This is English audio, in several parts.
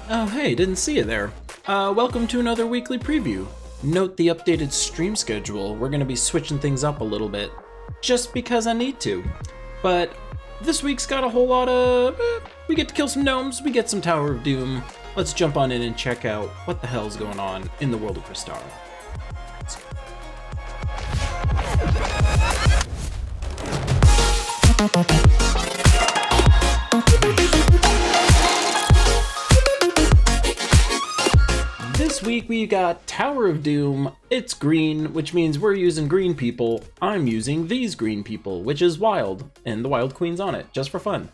Oh hey, didn't see you there. Welcome to another weekly preview. Note the updated stream schedule. We're gonna be switching things up a little bit, just because I need to. But this week's got a whole lot of, we get to kill some gnomes, we get some Tower of Doom. Let's jump on in and check out what the hell's going on in the world of Crystara. This week we got Tower of Doom. It's green, which means we're using green people. I'm using these green people, which is wild, and the Wild Queen's on it, just for fun.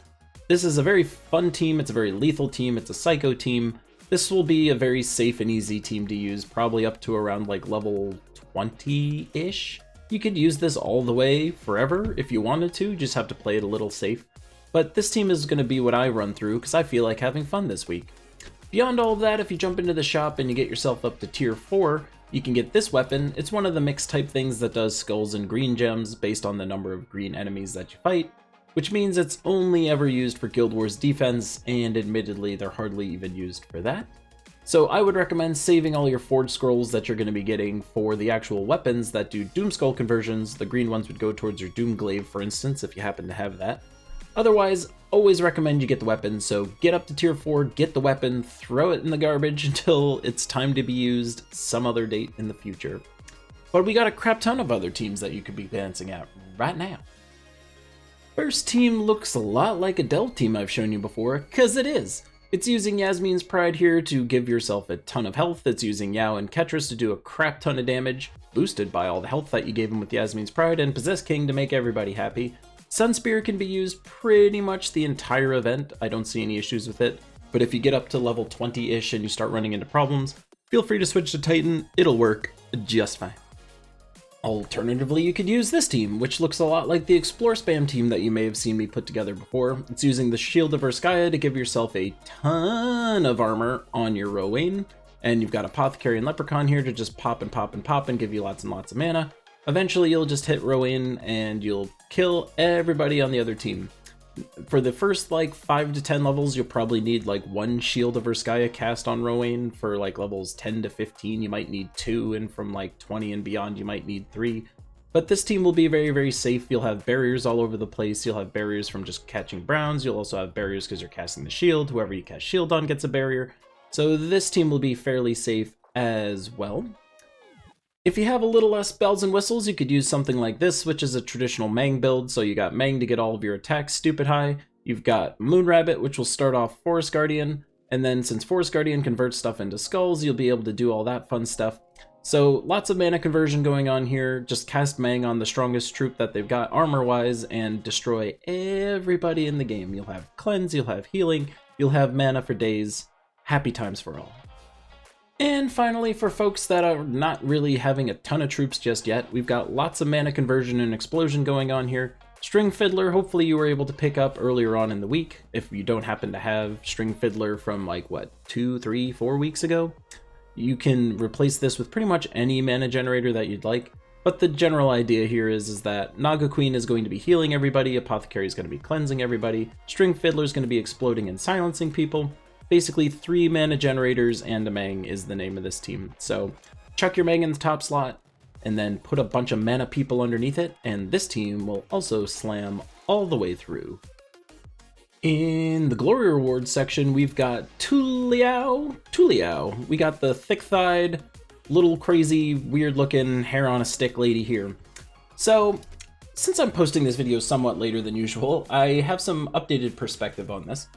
This is a very fun team, it's a very lethal team, it's a psycho team. This will be a very safe and easy team to use, probably up to around like level 20-ish. You could use this all the way forever if you wanted to, just have to play it a little safe. But this team is going to be what I run through because I feel like having fun this week. Beyond all of that, if you jump into the shop and you get yourself up to tier 4, you can get this weapon. It's one of the mixed type things that does skulls and green gems based on the number of green enemies that you fight, which means it's only ever used for Guild Wars defense, and admittedly they're hardly even used for that. So I would recommend saving all your forge scrolls that you're going to be getting for the actual weapons that do Doom Skull conversions. The green ones would go towards your Doom Glaive, for instance, if you happen to have that. Otherwise, always recommend you get the weapon, so get up to tier 4, get the weapon, throw it in the garbage until it's time to be used some other date in the future. But we got a crap ton of other teams that you could be glancing at right now. First team looks a lot like a Delve team I've shown you before, cause it is. It's using Yasmin's Pride here to give yourself a ton of health. It's using Yao and Ketras to do a crap ton of damage, boosted by all the health that you gave him with Yasmin's Pride, and Possessed King to make everybody happy. Sunspear can be used pretty much the entire event. I don't see any issues with it, but if you get up to level 20-ish and you start running into problems, feel free to switch to Titan. It'll work just fine. Alternatively, you could use this team, which looks a lot like the Explore Spam team that you may have seen me put together before. It's using the Shield of Urskaya to give yourself a ton of armor on your Rowan, and you've got Apothecary and Leprechaun here to just pop and pop and pop and give you lots and lots of mana. Eventually, you'll just hit Rowan and you'll kill everybody on the other team. For the first like 5 to 10 levels, you'll probably need like 1 Shield of Urskaya cast on Rowan. For like levels 10 to 15, you might need 2, and from like 20 and beyond, you might need 3. But this team will be very, very safe. You'll have barriers all over the place. You'll have barriers from just catching browns. You'll also have barriers because you're casting the shield. Whoever you cast shield on gets a barrier. So this team will be fairly safe as well. If you have a little less bells and whistles, you could use something like this, which is a traditional Mang build. So you got Mang to get all of your attacks stupid high. You've got Moon Rabbit, which will start off Forest Guardian. And then since Forest Guardian converts stuff into skulls, you'll be able to do all that fun stuff. So lots of mana conversion going on here. Just cast Mang on the strongest troop that they've got armor-wise and destroy everybody in the game. You'll have cleanse, you'll have healing, you'll have mana for days. Happy times for all. And finally, for folks that are not really having a ton of troops just yet, we've got lots of mana conversion and explosion going on here. Stringfiddler, hopefully you were able to pick up earlier on in the week, if you don't happen to have Stringfiddler from like, what, 2, 3, 4 weeks ago? You can replace this with pretty much any mana generator that you'd like, but the general idea here is that Naga Queen is going to be healing everybody, Apothecary is going to be cleansing everybody, Stringfiddler is going to be exploding and silencing people. Basically 3 mana generators and a Mang is the name of this team. So chuck your Mang in the top slot and then put a bunch of mana people underneath it, and this team will also slam all the way through. In the Glory Rewards section, we've got Tuliao. We got the thick-thighed, little crazy, weird-looking hair-on-a-stick lady here. So since I'm posting this video somewhat later than usual, I have some updated perspective on this.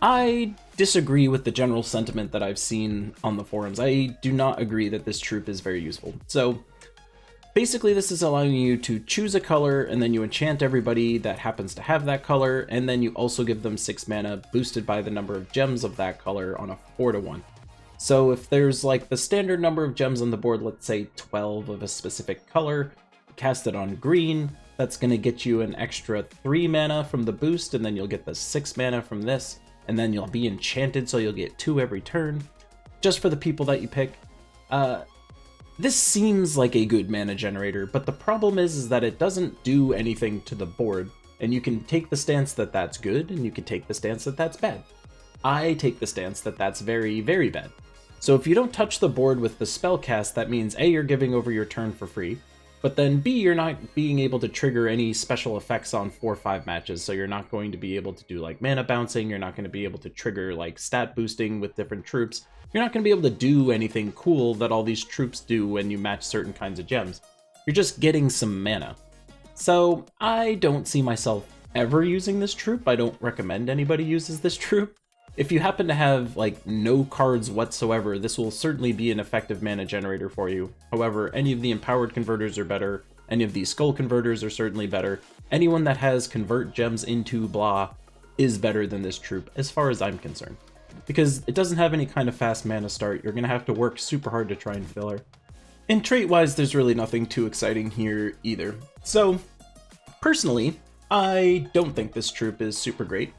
I disagree with the general sentiment that I've seen on the forums. I do not agree that this troop is very useful. So basically this is allowing you to choose a color, and then you enchant everybody that happens to have that color, and then you also give them 6 mana boosted by the number of gems of that color on a 4-to-1. So if there's like the standard number of gems on the board, let's say 12 of a specific color, cast it on green, that's going to get you an extra 3 mana from the boost, and then you'll get the 6 mana from this. And then you'll be enchanted, so you'll get 2 every turn, just for the people that you pick. This seems like a good mana generator, but the problem is that it doesn't do anything to the board, and you can take the stance that that's good, and you can take the stance that that's bad. I take the stance that that's very, very bad. So if you don't touch the board with the spell cast, that means A, you're giving over your turn for free, but then B, you're not being able to trigger any special effects on 4 or 5 matches, so you're not going to be able to do like mana bouncing, you're not going to be able to trigger like stat boosting with different troops, you're not going to be able to do anything cool that all these troops do when you match certain kinds of gems. You're just getting some mana. So I don't see myself ever using this troop. I don't recommend anybody uses this troop. If you happen to have like no cards whatsoever, this will certainly be an effective mana generator for you. However, any of the empowered converters are better. Any of these skull converters are certainly better. Anyone that has convert gems into blah is better than this troop as far as I'm concerned. Because it doesn't have any kind of fast mana start, you're going to have to work super hard to try and fill her. And trait-wise, there's really nothing too exciting here either. So, personally, I don't think this troop is super great.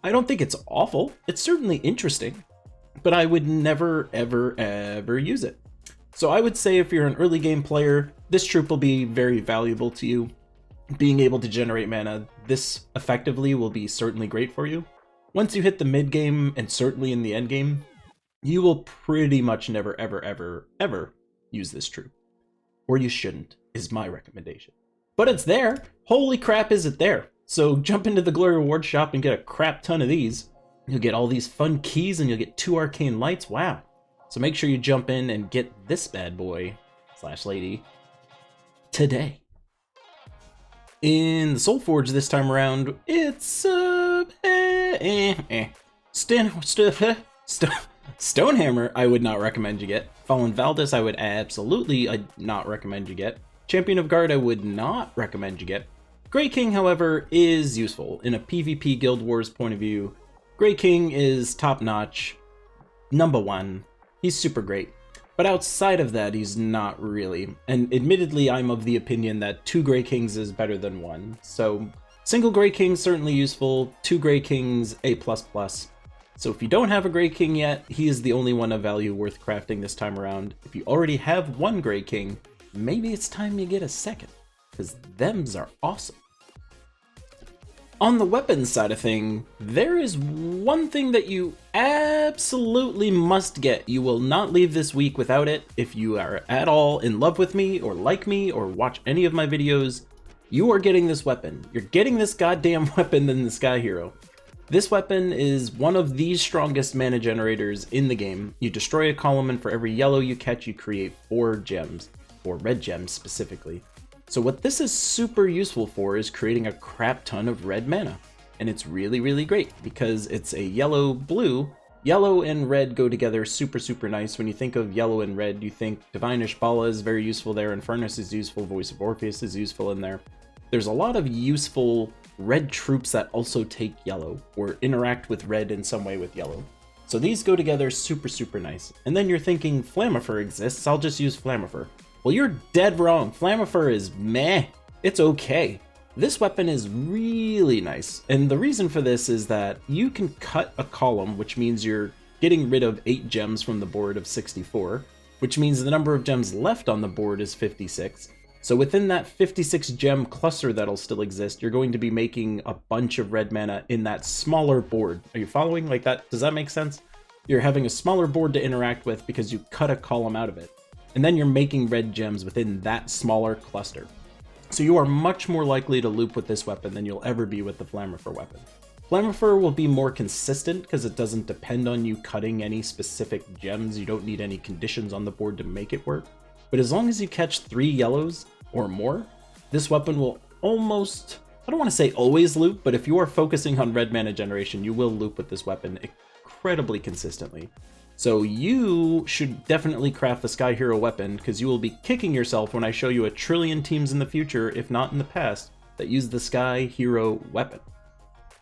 I don't think it's awful. It's certainly interesting, but I would never, ever, ever use it. So I would say if you're an early game player, this troop will be very valuable to you. Being able to generate mana this effectively will be certainly great for you. Once you hit the mid game and certainly in the end game, you will pretty much never, ever, ever, ever use this troop. Or you shouldn't, is my recommendation. But it's there. Holy crap, is it there? So jump into the Glory Reward shop and get a crap ton of these. You'll get all these fun keys and you'll get 2 arcane lights. Wow. So make sure you jump in and get this bad boy / lady today. In the Soul Forge this time around, it's Stonehammer I would not recommend you get. Fallen Valdis I would absolutely not recommend you get. Champion of Guard I would not recommend you get. Grey King, however, is useful. In a PvP Guild Wars point of view, Grey King is top-notch, #1. He's super great. But outside of that, he's not really. And admittedly, I'm of the opinion that 2 Grey Kings is better than 1. So, single Grey King certainly useful, 2 Grey Kings, A++. So if you don't have a Grey King yet, he is the only one of value worth crafting this time around. If you already have 1 Grey King, maybe it's time you get a second, because thems are awesome. On the weapons side of thing, there is one thing that you absolutely must get. You will not leave this week without it. If you are at all in love with me or like me or watch any of my videos, you are getting this weapon. You're getting this goddamn weapon in the Sky Hero. This weapon is one of the strongest mana generators in the game. You destroy a column and for every yellow you catch, you create 4 gems, or red gems specifically. So what this is super useful for is creating a crap ton of red mana. And it's really, really great because it's a yellow-blue. Yellow and red go together super, super nice. When you think of yellow and red, you think Divine Ishbala is very useful there, Infernus is useful, Voice of Orpheus is useful in there. There's a lot of useful red troops that also take yellow or interact with red in some way with yellow. So these go together super, super nice. And then you're thinking Flammifer exists, I'll just use Flammifer. Well, you're dead wrong. Flammifer is meh. It's okay. This weapon is really nice. And the reason for this is that you can cut a column, which means you're getting rid of 8 gems from the board of 64, which means the number of gems left on the board is 56. So within that 56 gem cluster that'll still exist, you're going to be making a bunch of red mana in that smaller board. Are you following? Like that? Does that make sense? You're having a smaller board to interact with because you cut a column out of it. And then you're making red gems within that smaller cluster. So you are much more likely to loop with this weapon than you'll ever be with the Flammifer weapon. Flammifer will be more consistent because it doesn't depend on you cutting any specific gems. You don't need any conditions on the board to make it work. But as long as you catch 3 yellows or more, this weapon will almost, I don't want to say always loop, but if you are focusing on red mana generation, you will loop with this weapon incredibly consistently. So you should definitely craft the Sky Hero weapon, because you will be kicking yourself when I show you a trillion teams in the future, if not in the past, that use the Sky Hero weapon.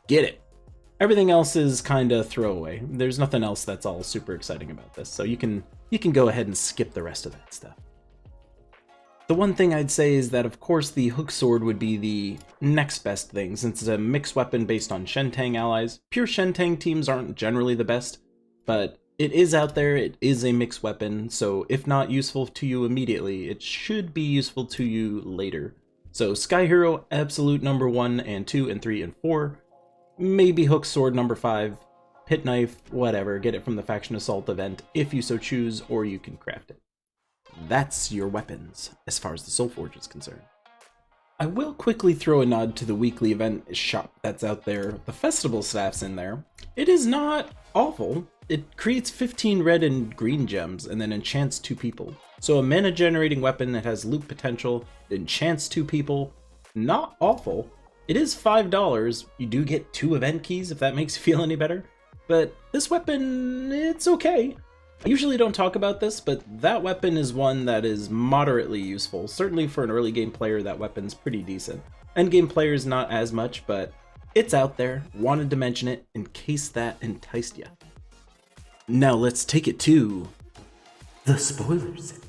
Get it. Everything else is kinda throwaway. There's nothing else that's all super exciting about this, so you can go ahead and skip the rest of that stuff. The one thing I'd say is that, of course, the Hook Sword would be the next best thing, since it's a mixed weapon based on Shentang allies. Pure Shentang teams aren't generally the best, but it is out there, it is a mixed weapon, so if not useful to you immediately, it should be useful to you later. So Sky Hero, absolute number 1 and 2 and 3 and 4. Maybe Hook Sword number 5. pit knife, whatever, get it from the Faction Assault event if you so choose, or you can craft it. That's your weapons, as far as the Soulforge is concerned. I will quickly throw a nod to the weekly event shop that's out there. The festival staff's in there. It is not awful. It creates 15 red and green gems and then enchants 2 people. So a mana generating weapon that has loot potential, enchants 2 people, not awful. It is $5. You do get 2 event keys if that makes you feel any better. But this weapon, it's okay. I usually don't talk about this, but that weapon is one that is moderately useful. Certainly for an early game player, that weapon's pretty decent. End game players, not as much, but it's out there. Wanted to mention it in case that enticed you. Now let's take it to the spoiler section.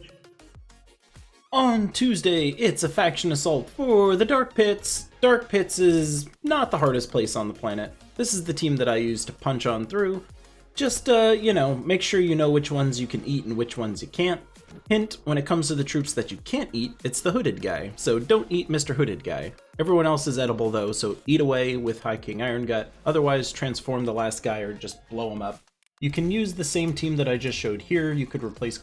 On Tuesday, it's a faction assault for the Dark Pits. Dark Pits is not the hardest place on the planet. This is the team that I use to punch on through. Just, make sure you know which ones you can eat and which ones you can't. Hint, when it comes to the troops that you can't eat, it's the Hooded guy, so don't eat Mr. Hooded guy. Everyone else is edible though, so eat away with High King Irongut, otherwise transform the last guy or just blow him up. You can use the same team that I just showed here. You could replace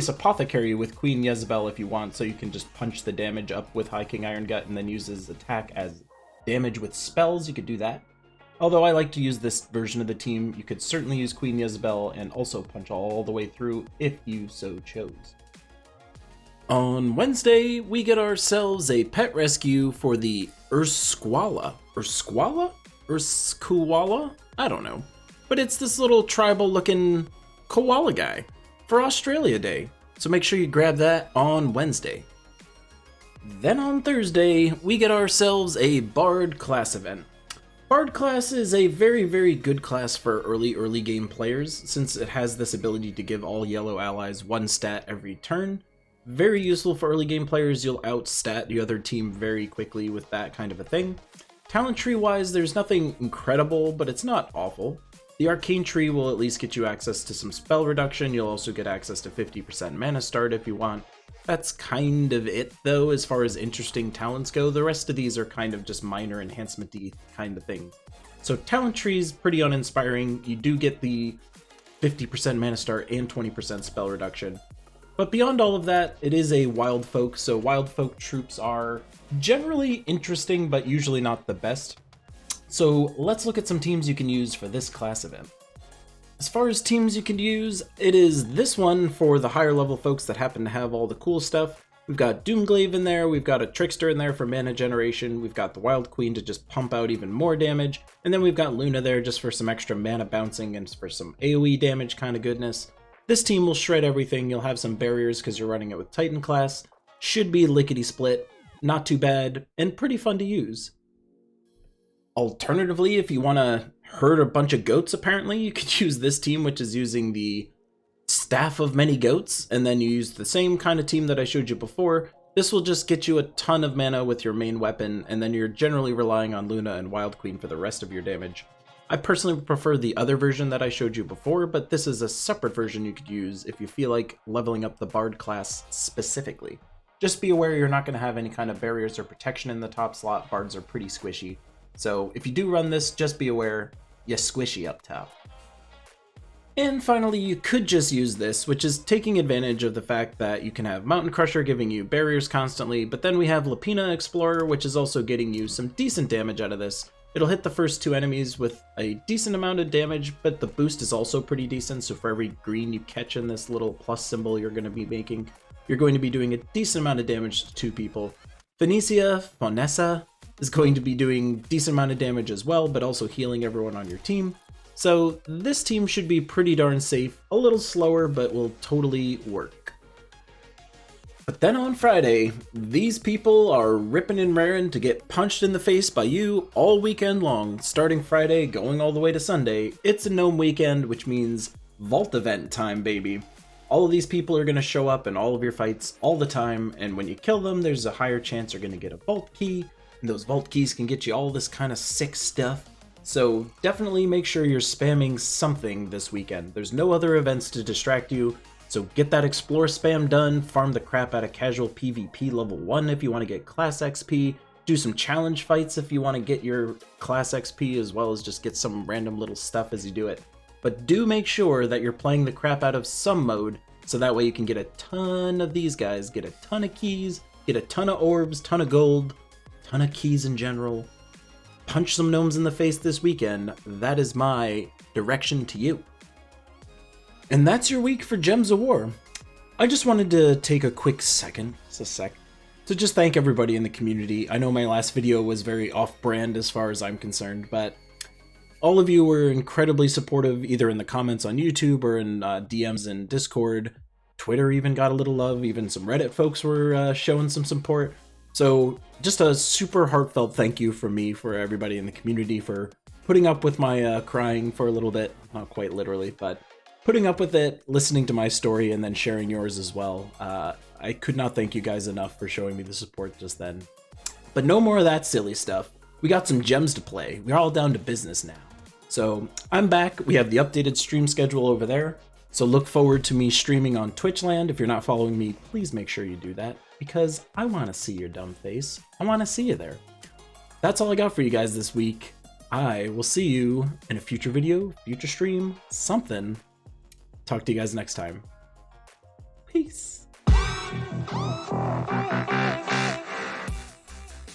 Apothecary with Queen Jezebel if you want, so you can just punch the damage up with High King Irongut and then use his attack as damage with spells. You could do that. Although I like to use this version of the team, you could certainly use Queen Jezebel and also punch all the way through if you so chose. On Wednesday, we get ourselves a pet rescue for the Ursquala? I don't know. But it's this little tribal looking koala guy for Australia Day. So make sure you grab that on Wednesday. Then on Thursday, we get ourselves a Bard class event. Bard class is a very, very good class for early game players, since it has this ability to give all yellow allies 1 stat every turn. Very useful for early game players. You'll outstat the other team very quickly with that kind of a thing. Talent tree wise, there's nothing incredible, but it's not awful. The Arcane tree will at least get you access to some spell reduction. You'll also get access to 50% mana start if you want. That's kind of it, though, as far as interesting talents go. The rest of these are kind of just minor enhancement-y kind of things. So talent tree is pretty uninspiring. You do get the 50% mana start and 20% spell reduction. But beyond all of that, it is a wild folk, so wild folk troops are generally interesting, but usually not the best. So let's look at some teams you can use for this class event. As far as teams you can use, it is this one for the higher level folks that happen to have all the cool stuff. We've got Glaive in there, we've got a Trickster in there for mana generation, we've got the Wild Queen to just pump out even more damage, and then we've got Luna there just for some extra mana bouncing and for some AoE damage kind of goodness. This team will shred everything. You'll have some barriers because you're running it with Titan class. Should be lickety split, not too bad, and pretty fun to use. Alternatively, if you want to herd a bunch of goats, apparently, you could use this team, which is using the Staff of Many Goats, and then you use the same kind of team that I showed you before. This will just get you a ton of mana with your main weapon, and then you're generally relying on Luna and Wild Queen for the rest of your damage. I personally prefer the other version that I showed you before, but this is a separate version you could use if you feel like leveling up the Bard class specifically. Just be aware you're not going to have any kind of barriers or protection in the top slot. Bards are pretty squishy. So if you do run this, just be aware, you're squishy up top. And finally, you could just use this, which is taking advantage of the fact that you can have Mountain Crusher giving you barriers constantly, but then we have Lapina Explorer, which is also getting you some decent damage out of this. It'll hit the first 2 enemies with a decent amount of damage, but the boost is also pretty decent, so for every green you catch in this little plus symbol you're going to be making, you're going to be doing a decent amount of damage to 2 people. Fonessa is going to be doing a decent amount of damage as well, but also healing everyone on your team. So this team should be pretty darn safe, a little slower, but will totally work. But then on Friday, these people are ripping and raring to get punched in the face by you all weekend long. Starting Friday, going all the way to Sunday, it's a Gnome weekend, which means Vault event time, baby. All of these people are going to show up in all of your fights all the time, and when you kill them, there's a higher chance you're going to get a Vault key, and those Vault keys can get you all this kind of sick stuff. So definitely make sure you're spamming something this weekend. There's no other events to distract you, so get that Explore spam done, farm the crap out of casual PvP level 1 if you want to get class XP, do some challenge fights if you want to get your class XP, as well as just get some random little stuff as you do it. But do make sure that you're playing the crap out of some mode, so that way you can get a ton of these guys, get a ton of keys, get a ton of orbs, ton of gold, ton of keys in general. Punch some gnomes in the face this weekend. That is my direction to you. And that's your week for Gems of War. I just wanted to take a quick second, to just thank everybody in the community. I know my last video was very off-brand as far as I'm concerned, but all of you were incredibly supportive, either in the comments on YouTube or in DMs in Discord. Twitter even got a little love, even some Reddit folks were showing some support. So just a super heartfelt thank you from me for everybody in the community for putting up with my crying for a little bit. Not quite literally, but putting up with it, listening to my story, and then sharing yours as well. I could not thank you guys enough for showing me the support just then. But no more of that silly stuff. We got some gems to play. We're all down to business now. So I'm back. We have the updated stream schedule over there. So look forward to me streaming on Twitchland. If you're not following me, please make sure you do that, because I want to see your dumb face. I want to see you there. That's all I got for you guys this week. I will see you in a future video, future stream, something. Talk to you guys next time. Peace.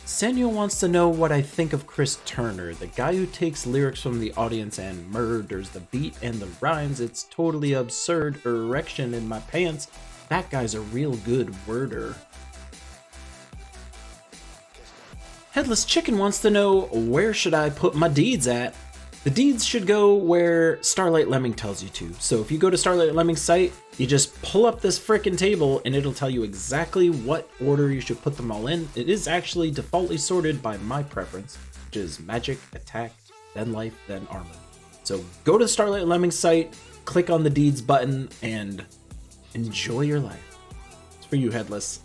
Samuel wants to know what I think of Chris Turner, the guy who takes lyrics from the audience and murders the beat and the rhymes. It's totally absurd. Erection in my pants. That guy's a real good worder. Headless Chicken wants to know, where should I put my deeds at? The deeds should go where Starlight Lemming tells you to. So if you go to Starlight Lemming's site, you just pull up this frickin' table and it'll tell you exactly what order you should put them all in. It is actually defaultly sorted by my preference, which is magic, attack, then life, then armor. So go to Starlight Lemming's site, click on the deeds button, and enjoy your life. It's for you, Headless.